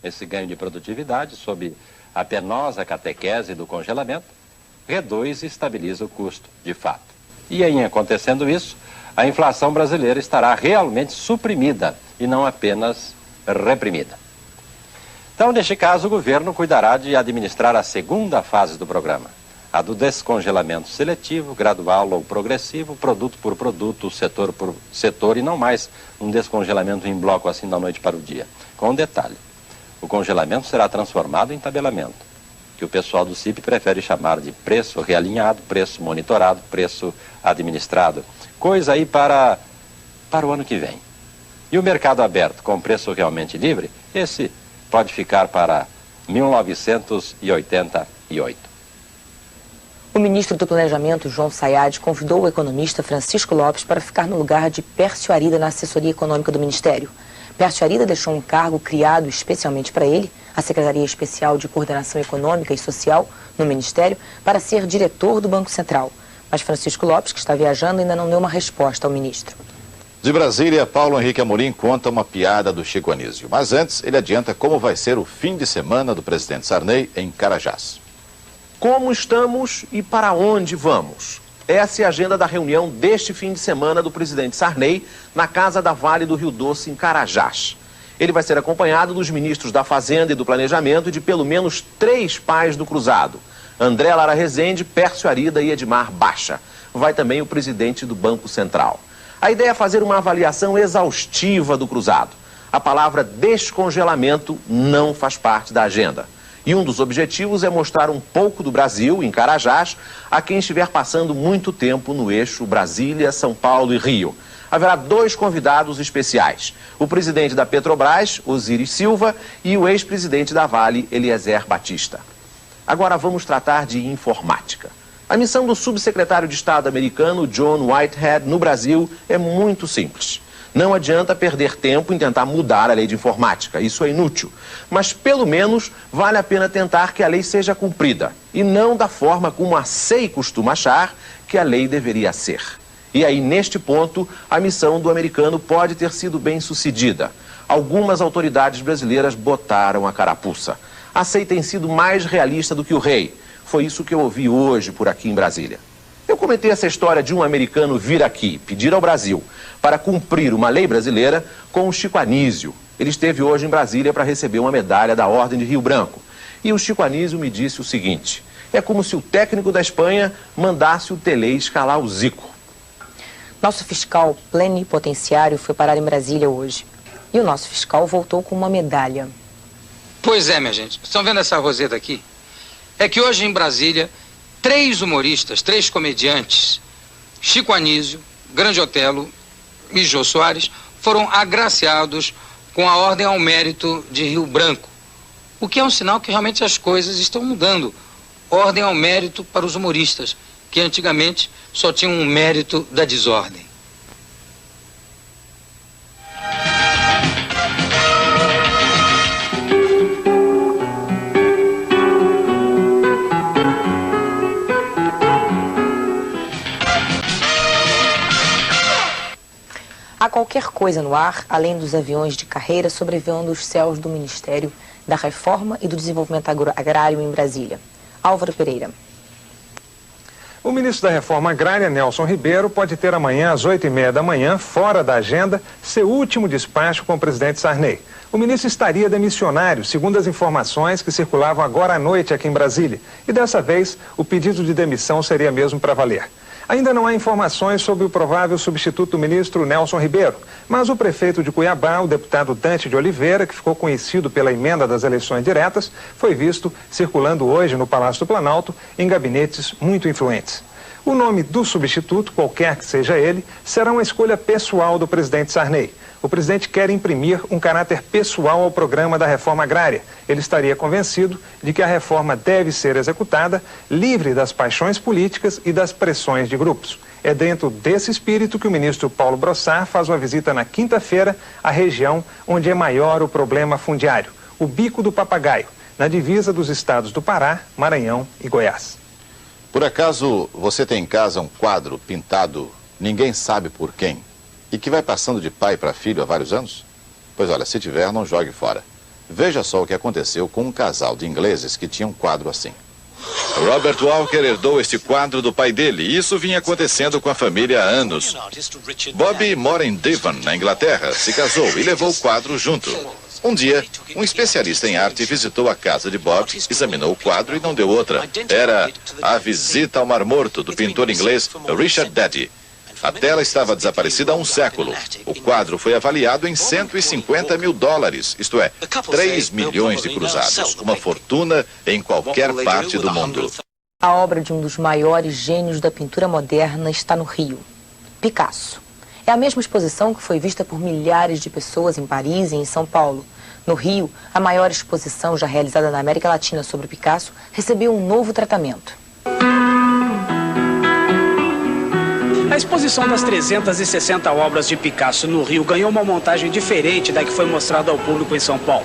esse ganho de produtividade sob a penosa catequese do congelamento, reduz e estabiliza o custo, de fato. E em acontecendo isso, a inflação brasileira estará realmente suprimida e não apenas reprimida. Então, neste caso, o governo cuidará de administrar a segunda fase do programa, a do descongelamento seletivo, gradual ou progressivo, produto por produto, setor por setor, e não mais um descongelamento em bloco assim da noite para o dia. Com um detalhe, o congelamento será transformado em tabelamento, que o pessoal do CIP prefere chamar de preço realinhado, preço monitorado, preço administrado, coisa aí para o ano que vem. E o mercado aberto com preço realmente livre, esse pode ficar para 1988. O ministro do Planejamento, João Sayad, convidou o economista Francisco Lopes para ficar no lugar de Pércio Arida na assessoria econômica do Ministério. Pércio Arida deixou um cargo criado especialmente para ele, a Secretaria Especial de Coordenação Econômica e Social, no Ministério, para ser diretor do Banco Central. Mas Francisco Lopes, que está viajando, ainda não deu uma resposta ao ministro. De Brasília, Paulo Henrique Amorim conta uma piada do Chico Anísio. Mas antes, ele adianta como vai ser o fim de semana do presidente Sarney em Carajás. Como estamos e para onde vamos? Essa é a agenda da reunião deste fim de semana do presidente Sarney na Casa da Vale do Rio Doce, em Carajás. Ele vai ser acompanhado dos ministros da Fazenda e do Planejamento e de pelo menos 3 pais do cruzado: André Lara Rezende, Pércio Arida e Edmar Baixa. Vai também o presidente do Banco Central. A ideia é fazer uma avaliação exaustiva do cruzado. A palavra descongelamento não faz parte da agenda. E um dos objetivos é mostrar um pouco do Brasil, em Carajás, a quem estiver passando muito tempo no eixo Brasília, São Paulo e Rio. Haverá 2 convidados especiais: o presidente da Petrobras, Osiris Silva, e o ex-presidente da Vale, Eliezer Batista. Agora vamos tratar de informática. A missão do subsecretário de Estado americano, John Whitehead, no Brasil é muito simples. Não adianta perder tempo em tentar mudar a lei de informática, isso é inútil. Mas pelo menos vale a pena tentar que a lei seja cumprida, e não da forma como a SEI costuma achar que a lei deveria ser. E aí, neste ponto, a missão do americano pode ter sido bem sucedida. Algumas autoridades brasileiras botaram a carapuça. A SEI tem sido mais realista do que o rei. Foi isso que eu ouvi hoje por aqui em Brasília. Eu comentei essa história de um americano vir aqui, pedir ao Brasil para cumprir uma lei brasileira com o Chico Anísio. Ele esteve hoje em Brasília para receber uma medalha da Ordem de Rio Branco. E o Chico Anísio me disse o seguinte: é como se o técnico da Espanha mandasse o Tele escalar o Zico. Nosso fiscal plenipotenciário foi parar em Brasília hoje. E o nosso fiscal voltou com uma medalha. Pois é, minha gente. Estão vendo essa roseta aqui? É que hoje em Brasília, 3 humoristas, 3 comediantes, Chico Anísio, Grande Otelo e Jô Soares, foram agraciados com a Ordem ao Mérito de Rio Branco. O que é um sinal que realmente as coisas estão mudando. Ordem ao Mérito para os humoristas, que antigamente só tinham um mérito da desordem. Há qualquer coisa no ar, além dos aviões de carreira sobrevoando os céus do Ministério da Reforma e do Desenvolvimento Agrário em Brasília. Álvaro Pereira. O ministro da Reforma Agrária, Nelson Ribeiro, pode ter amanhã às 8h30 da manhã, fora da agenda, seu último despacho com o presidente Sarney. O ministro estaria demissionário, segundo as informações que circulavam agora à noite aqui em Brasília. E dessa vez, o pedido de demissão seria mesmo para valer. Ainda não há informações sobre o provável substituto do ministro Nelson Ribeiro, mas o prefeito de Cuiabá, o deputado Dante de Oliveira, que ficou conhecido pela emenda das eleições diretas, foi visto circulando hoje no Palácio do Planalto em gabinetes muito influentes. O nome do substituto, qualquer que seja ele, será uma escolha pessoal do presidente Sarney. O presidente quer imprimir um caráter pessoal ao programa da reforma agrária. Ele estaria convencido de que a reforma deve ser executada livre das paixões políticas e das pressões de grupos. É dentro desse espírito que o ministro Paulo Brossard faz uma visita na quinta-feira à região onde é maior o problema fundiário, o Bico do Papagaio, na divisa dos estados do Pará, Maranhão e Goiás. Por acaso você tem em casa um quadro pintado Ninguém Sabe Por Quem? E que vai passando de pai para filho há vários anos? Pois olha, se tiver, não jogue fora. Veja só o que aconteceu com um casal de ingleses que tinha um quadro assim. Robert Walker herdou este quadro do pai dele e isso vinha acontecendo com a família há anos. Bob mora em Devon, na Inglaterra, se casou e levou o quadro junto. Um dia, um especialista em arte visitou a casa de Bob, examinou o quadro e não deu outra. Era A Visita ao Mar Morto, do pintor inglês Richard Daddy. A tela estava desaparecida há um século. O quadro foi avaliado em 150 mil dólares, isto é, 3 milhões de cruzados, uma fortuna em qualquer parte do mundo. A obra de um dos maiores gênios da pintura moderna está no Rio, Picasso. É a mesma exposição que foi vista por milhares de pessoas em Paris e em São Paulo. No Rio, a maior exposição já realizada na América Latina sobre Picasso recebeu um novo tratamento. A exposição das 360 obras de Picasso no Rio ganhou uma montagem diferente da que foi mostrada ao público em São Paulo.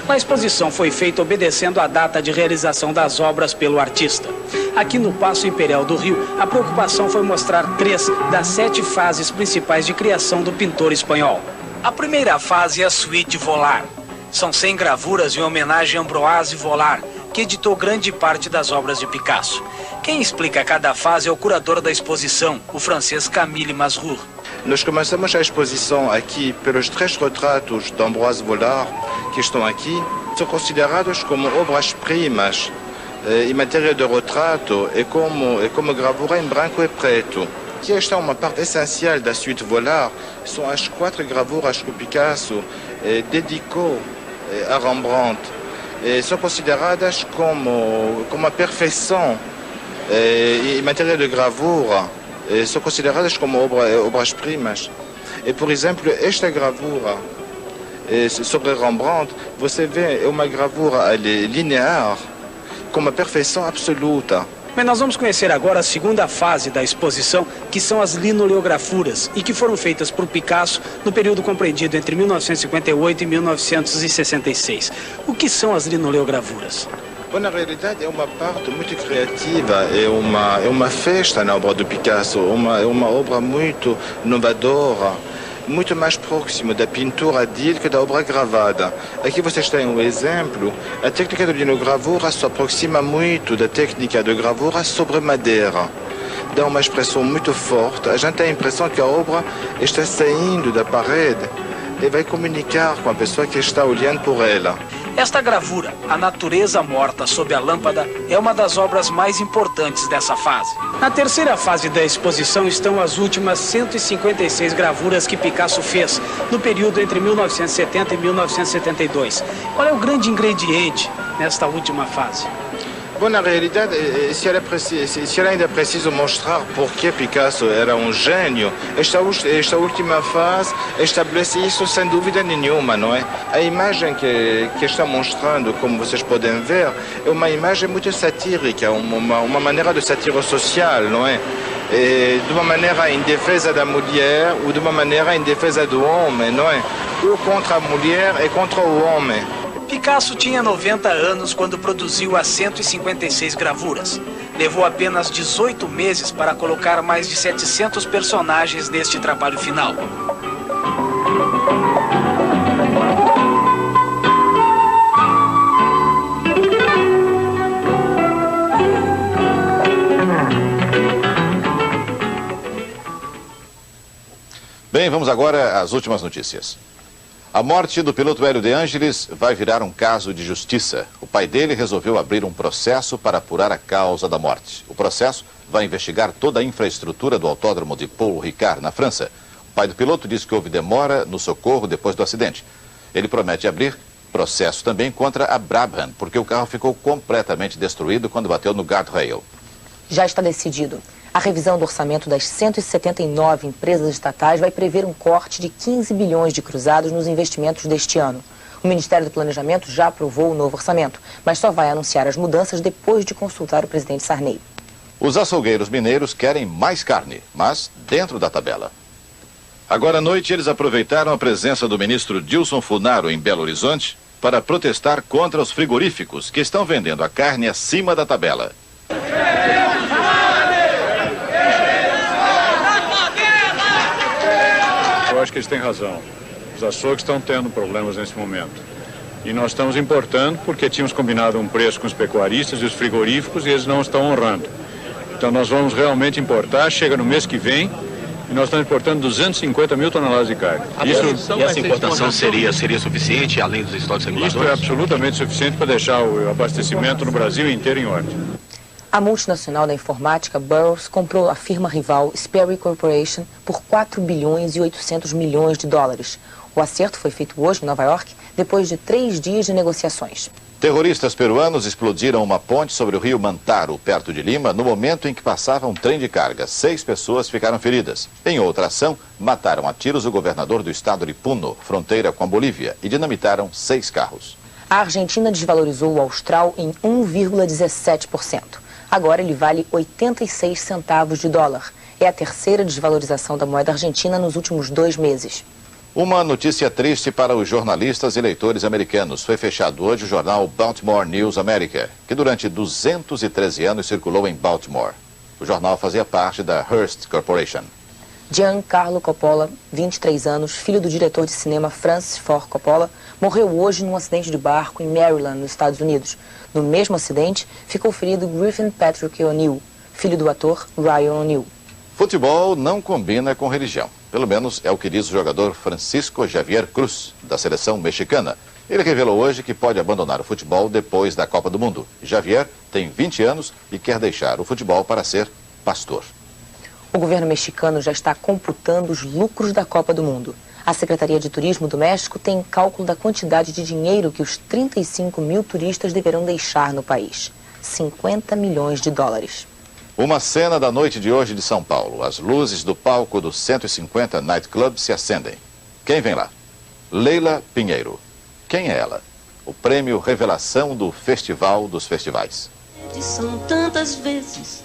A exposição foi feita obedecendo à data de realização das obras pelo artista. Aqui no Paço Imperial do Rio, a preocupação foi mostrar 3 das 7 fases principais de criação do pintor espanhol. A primeira fase é a Suite Vollard. São 100 gravuras em homenagem a Ambroise Vollard, que editou grande parte das obras de Picasso. Quem explica cada fase é o curador da exposição, o francês Camille Masrour. Nós começamos a exposição aqui pelos 3 retratos de Ambroise Vollard que estão aqui. São considerados como obras-primas em matéria de retrato e como gravura em branco e preto. Aqui está uma parte essencial da Suite Vollard. São as 4 gravuras que Picasso dedicou a Rembrandt. São consideradas como a perfeição em matéria de gravura, são consideradas como obras-primas. E, por exemplo, esta gravura sobre Rembrandt, você vê uma gravura linear com uma perfeição absoluta. Mas nós vamos conhecer agora a segunda fase da exposição, que são as linoleografuras, e que foram feitas por Picasso no período compreendido entre 1958 e 1966. O que são as linoleografuras? Bom, na realidade é uma parte muito criativa, é uma festa na obra do Picasso, é uma obra muito inovadora, muito mais próximo da pintura dele que da obra gravada. Aqui vocês têm um exemplo. A técnica de linogravura se aproxima muito da técnica de gravura sobre madeira. Dá uma expressão muito forte. A gente tem a impressão que a obra está saindo da parede e vai comunicar com a pessoa que está olhando por ela. Esta gravura, A Natureza Morta sob a Lâmpada, é uma das obras mais importantes dessa fase. Na terceira fase da exposição estão as últimas 156 gravuras que Picasso fez no período entre 1970 e 1972. Qual é o grande ingrediente nesta última fase? Bom, na realidade, se ela ainda precisa mostrar por que Picasso era um gênio, esta última fase estabelece isso sem dúvida nenhuma, não é? A imagem que está mostrando, como vocês podem ver, é uma imagem muito satírica, uma maneira de sátira social, não é? De uma maneira em defesa da mulher ou de uma maneira em defesa do homem, não é? Ou contra a mulher e contra o homem. Picasso tinha 90 anos quando produziu as 156 gravuras. Levou apenas 18 meses para colocar mais de 700 personagens neste trabalho final. Bem, vamos agora às últimas notícias. A morte do piloto Hélio de Ângeles vai virar um caso de justiça. O pai dele resolveu abrir um processo para apurar a causa da morte. O processo vai investigar toda a infraestrutura do autódromo de Paul Ricard, na França. O pai do piloto disse que houve demora no socorro depois do acidente. Ele promete abrir processo também contra a Brabham, porque o carro ficou completamente destruído quando bateu no guardrail. Já está decidido. A revisão do orçamento das 179 empresas estatais vai prever um corte de 15 bilhões de cruzados nos investimentos deste ano. O Ministério do Planejamento já aprovou o novo orçamento, mas só vai anunciar as mudanças depois de consultar o presidente Sarney. Os açougueiros mineiros querem mais carne, mas dentro da tabela. Agora à noite, eles aproveitaram a presença do ministro Dilson Funaro em Belo Horizonte para protestar contra os frigoríficos que estão vendendo a carne acima da tabela. Eu acho que eles têm razão. Os açougues estão tendo problemas nesse momento. E nós estamos importando porque tínhamos combinado um preço com os pecuaristas e os frigoríficos e eles não estão honrando. Então nós vamos realmente importar, chega no mês que vem, e nós estamos importando 250 mil toneladas de carne. E essa importação seria suficiente, além dos estoques regulatórios? Isso é absolutamente suficiente para deixar o abastecimento no Brasil inteiro em ordem. A multinacional da informática Burroughs comprou a firma rival Sperry Corporation por 4 bilhões e 800 milhões de dólares. O acerto foi feito hoje em Nova York, depois de 3 dias de negociações. Terroristas peruanos explodiram uma ponte sobre o rio Mantaro, perto de Lima, no momento em que passava um trem de carga. 6 pessoas ficaram feridas. Em outra ação, mataram a tiros o governador do estado de Puno, fronteira com a Bolívia, e dinamitaram 6 carros. A Argentina desvalorizou o austral em 1,17%. Agora ele vale 86 centavos de dólar. É a terceira desvalorização da moeda argentina nos últimos 2 meses. Uma notícia triste para os jornalistas e leitores americanos. Foi fechado hoje o jornal Baltimore News America, que durante 213 anos circulou em Baltimore. O jornal fazia parte da Hearst Corporation. Giancarlo Coppola, 23 anos, filho do diretor de cinema Francis Ford Coppola, morreu hoje num acidente de barco em Maryland, nos Estados Unidos. No mesmo acidente, ficou ferido Griffin Patrick O'Neill, filho do ator Ryan O'Neill. Futebol não combina com religião. Pelo menos é o que diz o jogador Francisco Javier Cruz, da seleção mexicana. Ele revelou hoje que pode abandonar o futebol depois da Copa do Mundo. Javier tem 20 anos e quer deixar o futebol para ser pastor. O governo mexicano já está computando os lucros da Copa do Mundo. A Secretaria de Turismo do México tem cálculo da quantidade de dinheiro que os 35 mil turistas deverão deixar no país. 50 milhões de dólares. Uma cena da noite de hoje de São Paulo. As luzes do palco do 150 Night Club se acendem. Quem vem lá? Leila Pinheiro. Quem é ela? O prêmio Revelação do Festival dos Festivais. São tantas vezes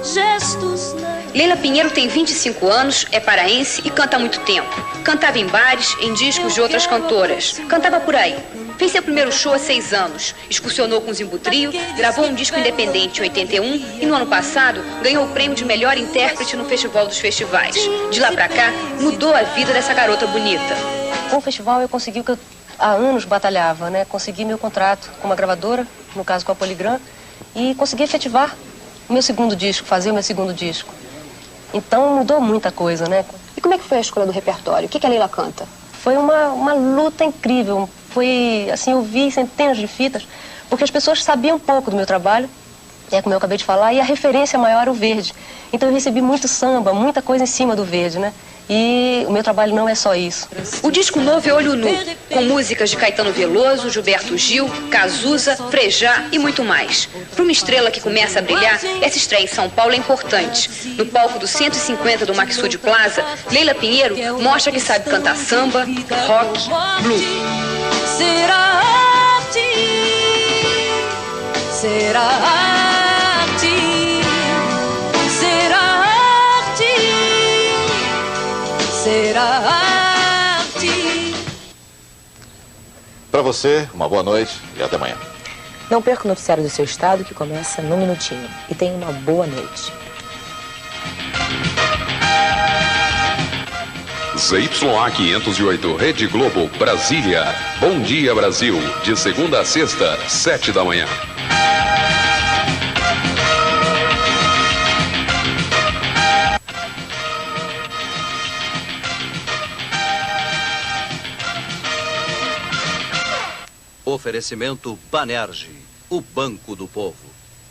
gestos. Leila Pinheiro tem 25 anos, é paraense e canta há muito tempo. Cantava em bares, em discos de outras cantoras. Cantava por aí. Fez seu primeiro show há 6 anos, excursionou com o Zimbo Trio, gravou um disco independente em 81 e no ano passado ganhou o prêmio de melhor intérprete no Festival dos Festivais. De lá pra cá, mudou a vida dessa garota bonita. Com o festival eu consegui o que eu há anos batalhava, né? Consegui meu contrato com uma gravadora, no caso com a Polygram, e consegui efetivar o meu segundo disco, fazer o meu segundo disco. Então mudou muita coisa, né? E como é que foi a escolha do repertório? O que a Leila canta? Foi uma luta incrível. Foi, assim, eu vi centenas de fitas, porque as pessoas sabiam pouco do meu trabalho, como eu acabei de falar, e a referência maior era o Verde. Então eu recebi muito samba, muita coisa em cima do Verde, né? E o meu trabalho não é só isso. O disco novo é Olho Nu, com músicas de Caetano Veloso, Gilberto Gil, Cazuza, Frejá e muito mais. Para uma estrela que começa a brilhar, essa estreia em São Paulo é importante. No palco do 150 do Maxud Plaza, Leila Pinheiro mostra que sabe cantar samba, rock, blues. Será arte, será arte, será arte, será arte. Para você, uma boa noite e até amanhã. Não perca o noticiário do seu estado, que começa num minutinho. E tenha uma boa noite. ZYA 508, Rede Globo, Brasília. Bom dia, Brasil. De segunda a sexta, 7 da manhã. Oferecimento Banerje, o Banco do Povo.